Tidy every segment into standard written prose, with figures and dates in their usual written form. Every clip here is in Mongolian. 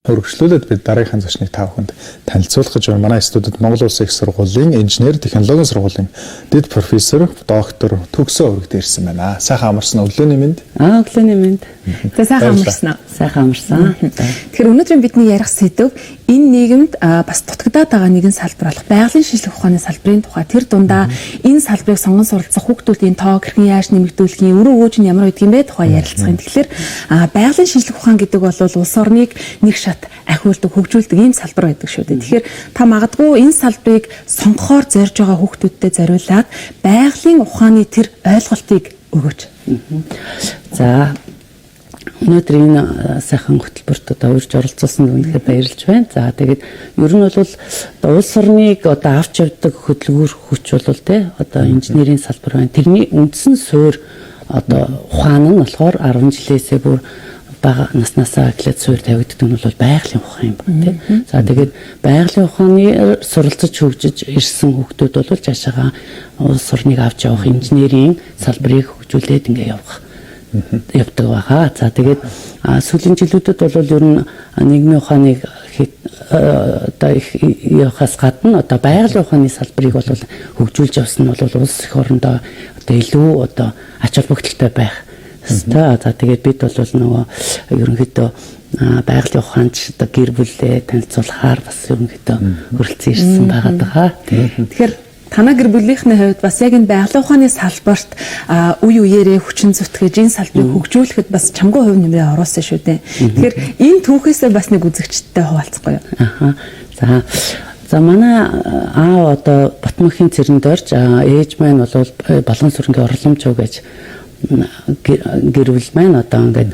Өргөжлүүлээд бид дараагийн зочныг та бүхэнд танилцуулах гэж байна. Манай студид Монгол Улсын их сургуулийн инженер технологийн сургуулийн дэд профессор доктор Төгсөө өргөд ирсэн байна. Сайхан амарсан өглөөний мэнд. Өглөөний мэнд. За сайхан амарсан. Сайхан амарсан. Тэгэхээр өнөөдөр бидний ярих сэдв энэ нийгэмд бас дутагдаад байгаа нэгэн салбар болох байгалийн шинжилгээ ухааны салбарын тухай. Тэр дундаа энэ салбарыг сонгон суралцах хүүхдүүдийн тоо хэрхэн яаж нэмэгдүүлэх юм, өрөө өөж нь ямар байдаг юм бэ тухай ярилцсан. Тэгэхээр байгалийн шинжилгээ ухаан гэдэг бол улс орныг нэг шат ахиулдаг, хөгжүүлдэг ийм салбар байдаг шүү дээ. Тэгэхээр та магадгүй энэ салбарыг сонгохоор зорж байгаа хүүхдүүдтэй зориулаад байгалийн ухааны тэр ойлголтыг өгөөч. За өнөөдөр энэ сайхан хөтөлбөрт урьж оролцуулсан үнэхээр баярлж байна. За тэгээд ер нь бол улс орныг авч явдаг хөдөлгүүр хүч бол инженерийн салбар байна. Тэрний үндсэн суурь ухаан нь болохоор 10 жилээсээ бүр бага наснасаа эхлээд суурь тавигддаг нь бол байгалийн ухаан юм байна тийм. За тэгээд байгалийн ухааны суралцаж хөгжиж ирсэн хүүхдүүд бол цаашаа улс орныг авч явах инженерийн салбарыг хөгжүүлээд ингээ явдаг байгаа. За тэгээд сүүлийн жилүүдэд бол ер нь нийгмийн ухааныг явахаас гадна байгалийн ухааны салбарыг бол хөгжүүлж явсан нь бол улс их орондоо илүү ач холбогдолтой байх. За тэгээд бид бол нөгөө ерөнхийдөө байгалийн ухаанд гэр бүлээ танилцуулахаар бас ерөнхийдөө хүрэлцэн ирсэн байгаа. Тэгэхээр танай гэр бүлийнхний хувьд бас яг энэ байгалийн ухааны салбарт үе үеэрээ хүчин зүтгэж энэ салбарыг хөгжүүлэхэд бас чамгүй хувь нэмрээ оруулсан шүү дээ. Тэгэхээр энэ түүхээсээ бас нэг үзэгчтэй хуваалцахгүй юу? За манай аав Батмөнхийн цэрэнд орж ээж маань бол Балган сүрэнгийн орломч гэж гэрвэл маань ингээд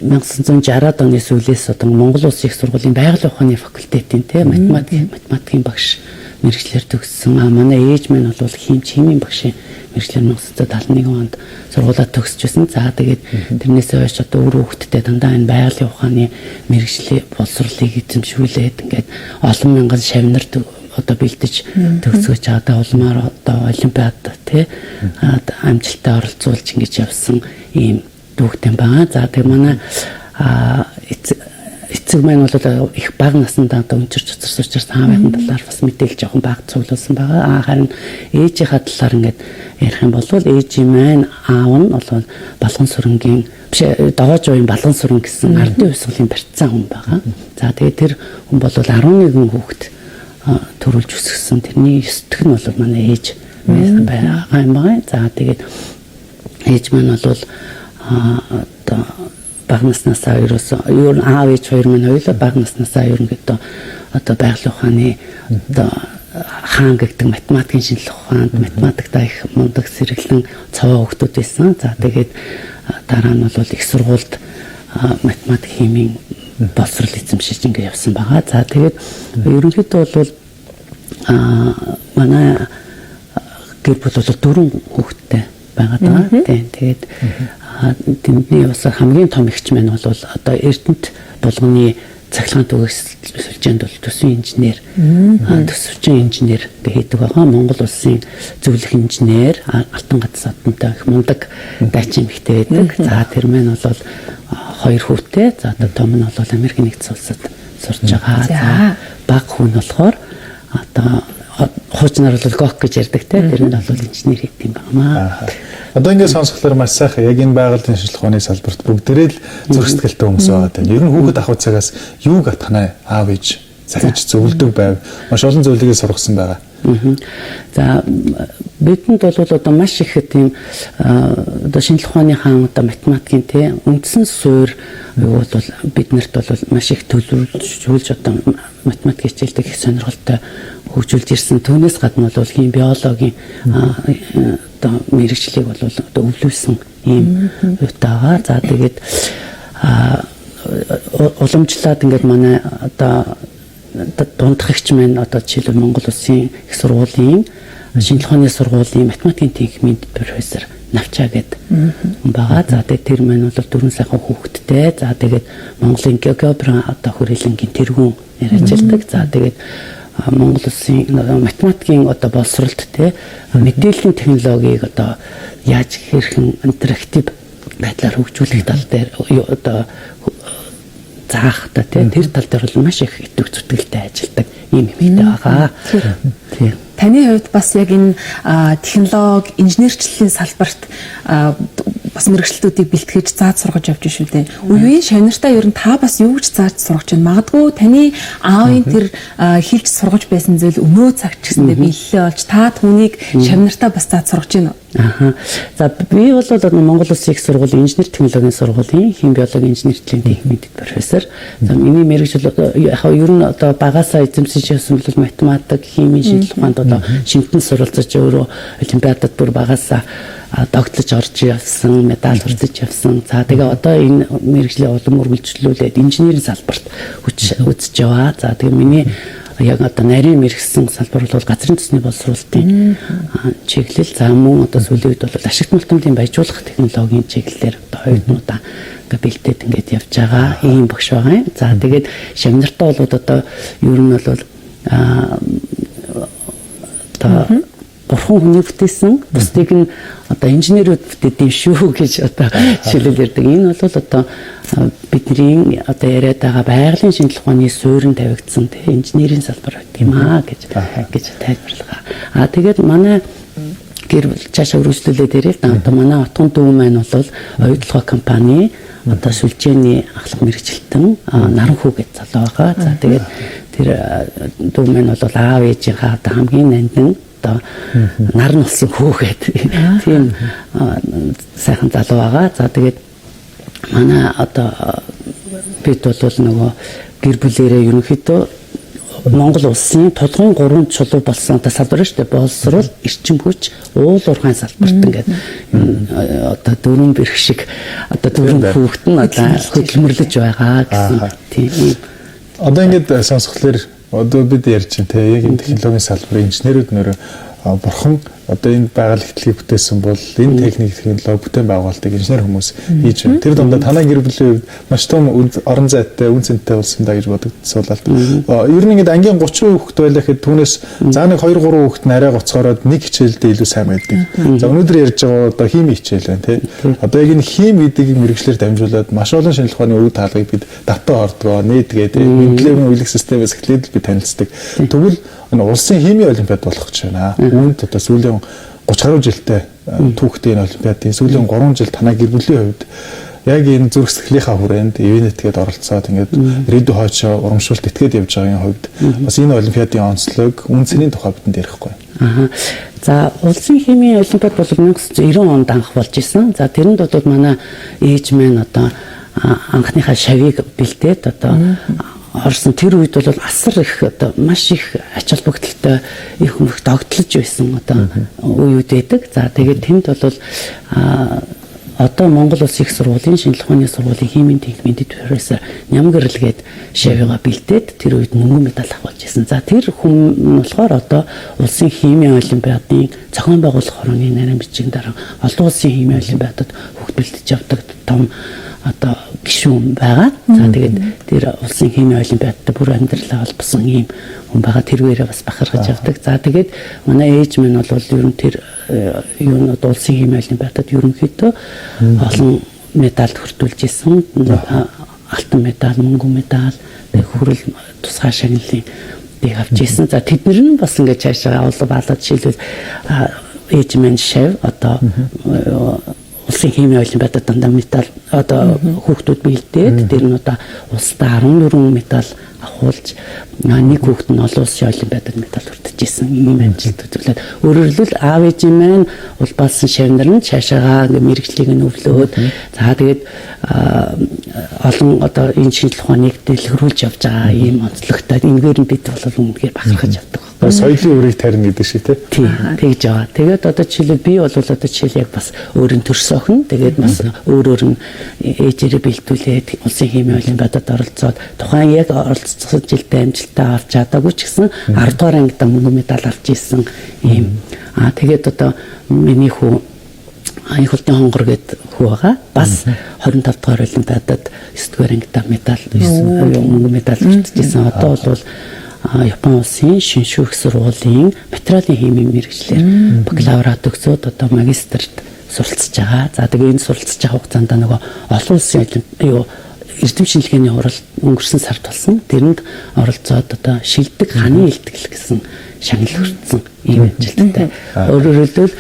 1960-аад оны сүүлээс Монгол Улсын их сургуулийн байгалийн ухааны факультетийн математикийн багш мэргэжлэр төгссөн. Манай ээж маань бол химийн багшийн мэргэжлэр 1971 онд сургуулаа төгсөжсэн. За тэгээд тэрнээс хойш өөр хүүхдтэй дандаа энэ байгалийн ухааны мэргэжлийн боловсролыг эзэмшүүлээд ингээд олон мянган шавнар бэлдэж төгсгөж улмаар олимпиад амжилттай оролцуулж ингэж явсан ийм дүүхтэн байгаа. За тэгээ манай эцэг маань бол их бага насндаа өнчирч цуцарч учраас аавын талаар бас мэдээлж жоохон бага цуглуулсан байгаа. Харин ээжийнхаа талаар ингээд ярих юм бол ээжийн маань аав нь бол Балган сүрэнгийн Догоож уян Балган сүрэн гэсэн ардын хувьсгалын барьцаан хүн байгаа. За тэгээ тэр хүн бол 11 хүүхэд төрүүлж өсгсөн. Тэрний 9-г нь бол манай ээж байгаа юм байна. За тэгээд ээж маань бол бага наснасаа ер нь аав ээж хоёр маань хоёулаа бага наснасаа ерөнхийдөө байгалийн ухааны хаан гэдэг математикийн шинжилгээ ухаанд математикта их мундаг сэргэлэн цаваа хүүхдүүд байсан. За тэгээд дараа нь бол их сургуульд математик химийн боловсрол эзэмшиж ингэ явсан байгаа. За тэгээд ерөнхийдөө бол манай гэр бүл бол 4 хүүхэдтэй байгаа. Тэгээд тэдний бас хамгийн том эгч маань бол Эрдэнэт булганы цахилгаан түгэсэлжээнд бол төсвийн инженер, төсөвчин инженер гэдэг байгаа. Монгол Улсын зөвлөх инженер, Алтан гадас одонтой их мундаг дайчин эмэгтэй байдаг. За тэр маань бол 2 хүүтэй. За том нь бол Америк нэгдсэн улсад сурч байгаа. За баг хүн болохоор хуучнаар бол гок гэж ярьдаг те. Тэр нь бол инженер гэдэг юм байна. Одоо ингээд сонсохлоор маш сайхан яг энэ байгалийн шинжилгээ ухааны салбарт бүгдээрээ л зүрх сэтгэлтэй хүмүүс байгаа тийм. Ер нь хүүхэд ахуй цагаас юуг атгана аав ээж захиж зөвлөдөг байв. Маш олон зөвлөгөө сургасан байгаа. За бидэнд бол маш их тийм шинжилгээ ухааны хаан математикийн тийм үндсэн суурь бол биднэрт бол маш их төлөвлөж математик хичээлдэг их сонирхолтой хөгжүүлж ирсэн. Түүнээс гадна бол хим биологийн мэргэжлийг бол өвлүүлсэн ийм утаагаа. За тэгээд уламжлаад ингээд манай дундахч маань жишээлбэл Монгол Улсын их сургуулийн шинжилгээ ухааны сургуулийн математикийн техникийн профессор Навчаа гэдэг байгаа. За тэгээд тэр маань бол 4 сайхан хүүхэдтэй. За тэгээд Монголын географи хүрээлэнгийн тэргүүн ярьжэлдэг. За тэгээд Монгол Улсын математикийн боловсролт мэдээллийн технологиг яаж хэрхэн интерактив байдлаар хөгжүүлэх тал дээр заах та тийм тэр тал дээр бол маш их идэвх зүтгэлтэй ажилладаг ийм эмэгтэй байгаа. Тийм. Таны хувьд бас яг энэ технологи, инженерчлэлийн салбарт бас мэргэжилтүүдийг бэлтгэж зааж сургаж явж шүү дээ. Үеийн шавнартаа ер нь та бас юу гэж зааж сургаж байна? Магадгүй таны аавын тэр хэлж сургаж байсан зүйл өнөө цагт ч гэсэндээ биелэлээ болж та түүнийг шавнартаа бас зааж сургаж байна уу? За би бол Монгол Улсын их сургуулийн инженер технологийн сургуулийн хим биологи инженерчлэлийн техникийн профессор. За миний мэргэжил яг ер нь багасаа эзэмшиж явсан бол математик, химийн шинжилгээ ухаанд шимтэн суралцаж өөрөө олимпиадад бүр багасаа догтлож орж явсан, медаль хүртэж явсан. За тэгээ одоо энэ мэргэжлийн улам үргэлжлүүлээд инженерийн салбарт үзэж яваа. За тэгээ миний яг одоо нарийн мэргэсэн салбар бол газрын төсний боловсруулалтын чиглэл. За мөн одоо сүүлийн үед бол ашигт мултимдын баяжуулах технологийн чиглэлээр одоо хоёрнуудаа ингээ бэлдээд ингээд явж байгаа ийм багш байгаа юм. За тэгээд шавнартаа бол одоо ер нь бол бурхан хүний бүтээсэн бусдыг нь одоо инженерүүд бүтээдэг шүү гэж одоо жишээлбэл ярьдаг. Энэ бол одоо бидний одоо яриад байгаа байгалийн шинжилгээ ухааны суурин тавигдсан тийм инженерийн салбар гэдэг юм гэж тайлбарлага. Тэгээд манай гэр цаашаа үргэлжлүүлээд ирээ. Одоо манай утгын дүү маань бол оюутлогоо компани одоо сүлжээний ахлах мэргэжилтэн Наранхүү гэж залуу байгаа. За тэгээд тэр дүү маань бол аав ээжийнхаа одоо хамгийн нандин нар нь болсон хүүхэд тийм сайхан залуу байгаа. За тэгээд манай одоо бид бол нөгөө гэр бүлээрээ ерөнхийдөө Монгол улсын толгойн 3 чулуу болсон одоо салбар шүү дээ. Боловсрол, эрчим хүч, уул уурхайн салбарт ингээд одоо дөрвөн бэрх шиг одоо дөрвөн хүүхэд нь одоо хөдөлмөрлөж байгаа гэсэн тийм. Одоо ингээд сонсхолоор одоо бид ярьж байна те яг энэ технологийн салбарын инженерүүд нөрөө бурхан одоо энэ байгаль ихтлийг бүтээсэн бол энэ техник технологи бүтээн байгуулалтыг инженер хүмүүс хийж байна. Тэр дундаа танай гэр бүлийн хувьд маш том орон зайтай, үн цэнтэй болсон даа гэж бодогдсуулаад. Ер нь ингээд ангийн 30% хүүхэд байлаа гэхэд түүнээс заа нэг 2 3 хүүхэд нарай гоцгороод нэг хичээлдээ илүү сайн байдаг. За өнөөдөр ярьж байгаа одоо хими хичээл байна тий. Одоо яг энэ хими гэдэг мэргэжлэр дамжуулаад маш олон шинжилгээ ухааны өв таалгыг бид дата ордгоо нээдгээд мэдлэгийн үйлчлэх системээс эхлээд бид танилцдаг. Тэгвэл улсын хими олимпиад болох гэж байна. Үүнд одоо сүүлийн 30 гаруй жилдээ түүхтэй энэ олимпиадын сүүлийн 3 жил танай гэр бүлийн хувьд яг энэ зүрх сэтгэлийнхаа хүрээнд ивэнэтгээд оролцоод ингээд редүү хойшоо урамшуулт итгээд явж байгаагийн хувьд бас энэ олимпиадын онцлог үн цэнийн тухай бидэнд ярихгүй. За улсын химийн олимпиад бол 1990 онд анх болж исэн. За тэрэнд бол манай ээж маань одоо анхныхаа шавийг бэлдээд одоо орсон тэр үед бол асар их одоо маш их ач холбогдолтой их хүмүүс догтлож байсан одоо үеуд байдаг. За тэгээд тэнд бол одоо Монгол Улсын их сургуулийн шинжилгээ ухааны сургуулийн химийн техникийн профессор Нямгэрэлгээд шавьгаа бэлдээд тэр үед мөнгөн медаль авах болж байсан. За тэр хүн болохоор одоо улсын химийн олимпиадын зохион байгуулах хорооны нарийн бичгийн дараа олон улсын химийн олимпиадад хөгж бэлдэж явдаг том одоо гишүүн байгаа. За тэгээд тэр улсын химийн олимпиадад бүр амьдралаа холбосон ийм хүн байгаа. Тэрвээрээ бас бахархаж явдаг. За тэгээд манай ээж минь бол ер нь тэр юунод улсын химийн олимпиадад ерөнхийдөө олон медальд хүртүүлж исэн. Алтан медаль, мөнгөн медаль, хүрэл тусгай шагналын дэг авч исэн. За тэднэр нь бас ингээд цаашаа аваад жишээлбэл ээж минь шав одоо улсын химийн олимпиадад дандаа медаль одоо хүүхдүүд бэлдээд тэр нь одоо улсдаа 14 медаль авахулж нэг хүүхэд нь олон улсын олимпиадад медаль хүртэж исэн ийм амжилт үзүүлээд өөрөөр хэлбэл аав ээжийн маань улбаалсан шавнар нь цаашаага мэргэжлийг нь өвлөөд за тэгээд олон одоо энэ шинжилгээ ухааныг дэлгэрүүлж явж байгаа ийм онцлогтой энэгээр нь бид бол үнэхээр бахархаж явдаг. Соёлын үрийг тарина гэдэг шиг тийм тэгж байгаа. Тэгээд одоо жишээлбэл би бол одоо жишээл яг бас өөрийн төрс охин тэгээд бас өөр нь ээжээрээ бэлдүүлээд улсын химийн олимпиадад оролцоод тухайн яг оролцсон жилдээ амжилтаа авч чадаагүй ч гэсэн 10 дугаар ангид мөнгөн медаль авч ирсэн ийм. Тэгээд одоо миний хүү Аяхултын хонгор гэдэг хүү байгаа. Бас 25 дугаар олимпиадад 9 дугаар ангид медаль мөнгөн медаль авчихсан. Одоо бол Япон улсын шинжлэх сургуулийн материалын химийн мэргэжлэр бакалаврат өгсөд одоо магистрт суралцж байгаа. За тэгээ энэ суралцж байгаа хугацаанд нөгөө олон улсын эрдэм шинжилгээний хурал өнгөрсөн сард болсон. Тэрэнд оролцоод одоо шилдэг ханы илтгэл гэсэн шагнал хүртсэн ийм ажилтнтай. Өөрөөр хэлбэл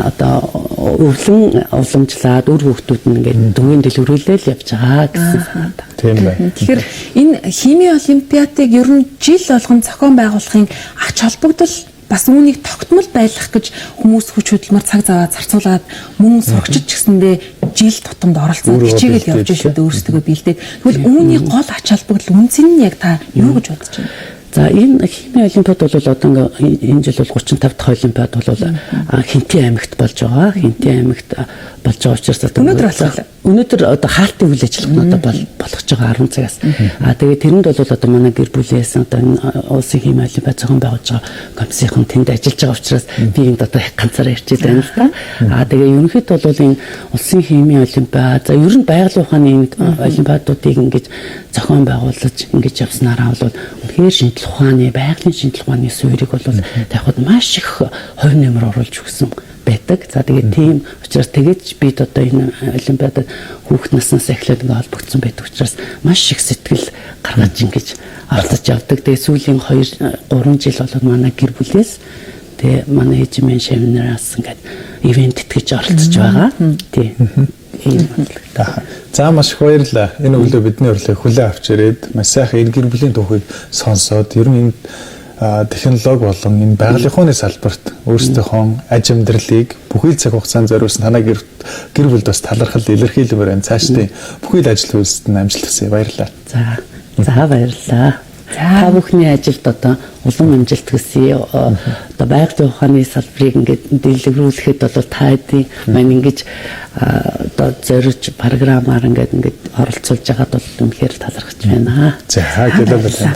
одоо өвлөн уламжлаад үр хүүхдүүд нь ингээд дүнгийн дэлгэрүүлэл явж байгаа гэсэн санаатай. Тийм байна. Тэгэхээр энэ химийн олимпиадыг ер нь жил болгон зохион байгуулахын ач холбогдол бас үүнийг тогтмол байлгах гэж хүмүүс хүч хөдөлмөр цаг зав зарцуулаад мөн сурагчид ч гэсэндээ жил тутамд оролцоод хичээгээл явж шүү дээ өөрсдөө бэлдээд. Тэгвэл үүний гол ач холбогдол үнцэн нь яг та юу гэж бодож байна? За энэ химийн олимпиад бол одоо энэ жил бол 35 дахь олимпиад бол Хинтээ аймагт болж байгаа. Хинтээ аймагт болж байгаа учраас өнөөдөр одоо хаалтын үйл ажиллагаа нь одоо болгож байгаа 10 цагаас. Тэгээд тэрэнд бол одоо манай гэр бүлээс одоо улсын химийн олимпиад зохион байгуулж байгаа комиссийн тэнд ажиллаж байгаа учраас би энд одоо ганцаараа ирчээд байна л да. Тэгээ ерөнхийдөө бол энэ улсын химийн олимпиад за ер нь байгалийн ухааны олимпиадуудыг ингэж зохион байгуулж ингэж явснараа бол үнэхээр шинжлэх ухааны байгалийн шинжлэх ухааны суурийг бол тавихад маш их хувь нэмэр оруулж өгсөн байдаг. За тэгээд тийм учраас тэгэж бид одоо энэ олимпиадад хүүхд наснаас эхлээд ингээ холбогдсон байдаг учраас маш их сэтгэл гаргаж ингэж оролцож явдаг. Тэгээд сүүлийн 2-3 жил болоод манай гэр бүлээс тэгээд манай эжмэн шавнараас ингээд ивент итгэж оролцож байгаа. Тийм. За маш их баярлалаа. Энэ өглөө бидний урилгыг хүлээн авч ирээд маш сайхан энэ гэр бүлийн түүхийг сонсоод ер нь энэ технологи болон энэ байгалийн ухааны салбарт өөрсдийнхөө аж амьдралыг бүхий цаг хугацаанд зориулсан танай гэр бүлд бас талархал илэрхийлмээр байна. Цаашдын бүхий л ажил үйлсэд нь амжилт хүсье. Баярлалаа. За баярлалаа. Та бүхний ажилд одоо улам амжилт хүсье. Одоо байгалийн ухааны салбарыг ингээд дэлгэрүүлэхэд бол та хэдийн маань ингэж одоо зорж програмаар ингээд оролцуулж байгаад бол үнэхээр талархаж байна. За гэлээ.